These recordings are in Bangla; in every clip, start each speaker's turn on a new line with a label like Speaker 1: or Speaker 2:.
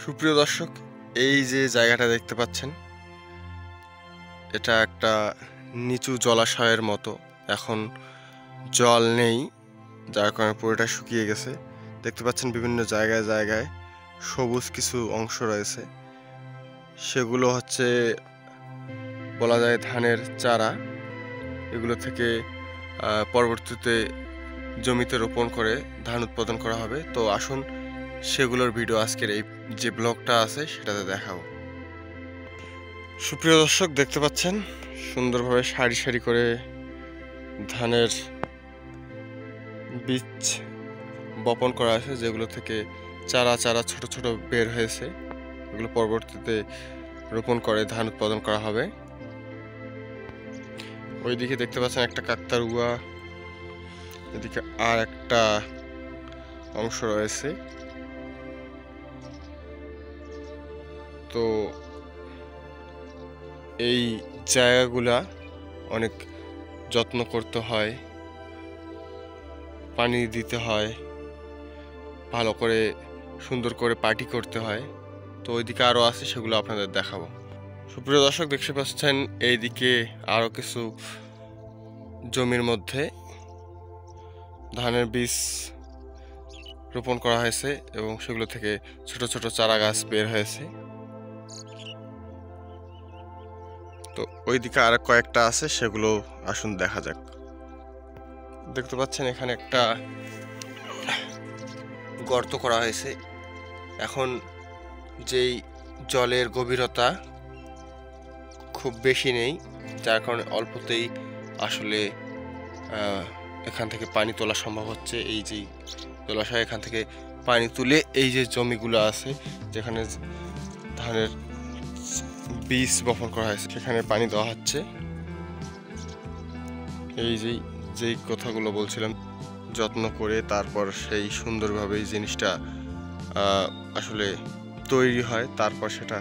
Speaker 1: সুপ্রিয় দর্শক, এই যে জায়গাটা দেখতে পাচ্ছেন, এটা একটা নিচু জলাশয়ের মতো। এখন জল নেই, যার কারণে পুরোটা শুকিয়ে গেছে। দেখতে পাচ্ছেন বিভিন্ন জায়গায় জায়গায় সবুজ কিছু অংশ রয়েছে, সেগুলো হচ্ছে বলা যায় ধানের চারা। এগুলো থেকে পরবর্তীতে জমিতে রোপণ করে ধান উৎপাদন করা হবে। তো আসুন সেগুলোর ভিডিও আজকের এই যে ব্লগটা আছে সেটাতে দেখাবো। সুপ্রিয় দর্শক, দেখতে পাচ্ছেন সুন্দরভাবে সারি সারি করে ধানের বীজ বপন করা আছে, যেগুলো থেকে চারা চারা ছোট ছোট বের হয়েছে। এগুলো পরবর্তীতে রোপণ করে ধান উৎপাদন করা হবে। ওইদিকে দেখতে পাচ্ছেন একটা কাকতাড়ুয়া, এদিকে আর একটা অংশ রয়েছে। তো এই জায়গাগুলা অনেক যত্ন করতে হয়, পানি দিতে হয়, ভালো করে সুন্দর করে পাটি করতে হয়। তো ওইদিকে আরও আছে, সেগুলো আপনাদের দেখাবো। সুপ্রিয় দর্শক, দেখতে পাচ্ছেন এইদিকে আরও কিছু জমির মধ্যে ধানের বীজ রোপণ করা হয়েছে এবং সেগুলো থেকে ছোট ছোট চারা গাছ বের হয়েছে। তো ওইদিকে আর কয়েকটা আছে, সেগুলো আসুন দেখা যাক। দেখতে পাচ্ছেন এখানে একটা গর্ত করা হয়েছে। এখন যেই জলের গভীরতা খুব বেশি নেই, যার কারণে অল্পতেই আসলে এখান থেকে পানি তোলা সম্ভব হচ্ছে। এই যে জলাশয়, এখান থেকে পানি তুলে এই যে জমিগুলো আছে যেখানে ধানের বীজ বপন করা হয়েছে, সেখানে পানি দেওয়া হচ্ছে। এই যেই কথাগুলো বলছিলাম, যত্ন করে তারপর সেই সুন্দরভাবে এই জিনিসটা আসলে তৈরি হয়, তারপর সেটা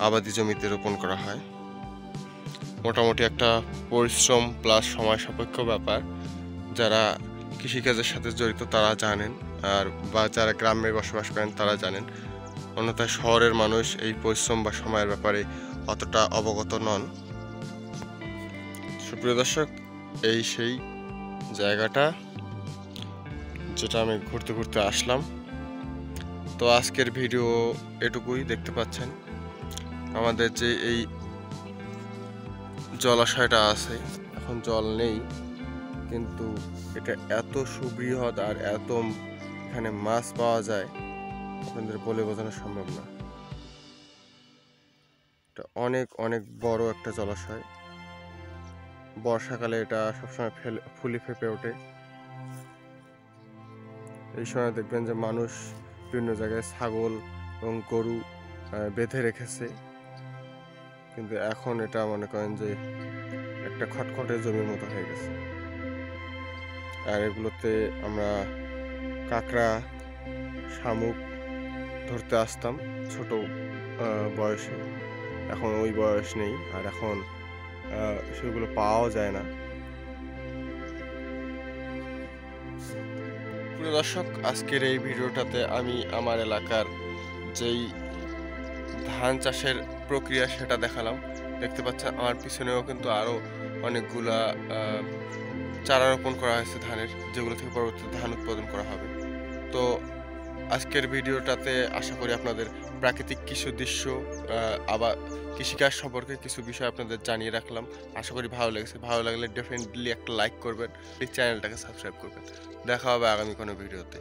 Speaker 1: আবাদি জমিতে রোপণ করা হয়। মোটামুটি একটা পরিশ্রম প্লাস সময় সাপেক্ষ ব্যাপার। যারা কৃষিকাজের সাথে জড়িত তারা জানেন, আর বা যারা গ্রামে বসবাস করেন তারা জানেন। অন্যথায় শহরের মানুষ এই পরিশ্রম বা সময়ের ব্যাপারে অতটা অবগত নন। সুপ্রিয় দর্শক, এই সেই জায়গাটা যেটা আমি ঘুরতে ঘুরতে আসলাম। তো আজকের ভিডিও এটুকুই। দেখতে পাচ্ছেন আমাদের যে এই জলাশয়টা আছে, এখন জল নেই, কিন্তু এটা এত সুবৃহৎ আর এত এখানে মাছ পাওয়া যায়, আপনাদের বলে বোঝানো সম্ভব না। এটা অনেক অনেক বড় একটা জলাশয়। বর্ষাকালে এটা সবসময় ফুলে ফেঁপে ওঠে। এই সময় দেখবেন যে মানুষ বিভিন্ন জায়গায় ছাগল এবং গরু বেঁধে রেখেছে, কিন্তু এখন এটা মনে করেন যে একটা খটখটে জমির মতো হয়ে গেছে। আর এগুলোতে আমরা কাঁকড়া, শামুক ধরতে আসতাম ছোট বয়সে। এখন ওই বয়স নেই, আর এখন সেগুলো পাওয়াও যায় না। প্রিয় দর্শক, আজকের এই ভিডিওটাতে আমি আমার এলাকার যেই ধান চাষের প্রক্রিয়া সেটা দেখালাম। দেখতে পাচ্ছেন আমার পিছনেও কিন্তু আরও অনেকগুলা চারা রোপণ করা হয়েছে ধানের, যেগুলো থেকে পরবর্তীতে ধান উৎপাদন করা হবে। তো আজকের ভিডিওটাতে আশা করি আপনাদের প্রাকৃতিক কিছু দৃশ্য আবার কৃষিকাজ সম্পর্কে কিছু বিষয় আপনাদের জানিয়ে রাখলাম। আশা করি ভালো লেগেছে। ভালো লাগলে ডেফিনেটলি একটা লাইক করবেন, এই চ্যানেলটাকে সাবস্ক্রাইব করবেন। দেখা হবে আগামী কোনো ভিডিওতে।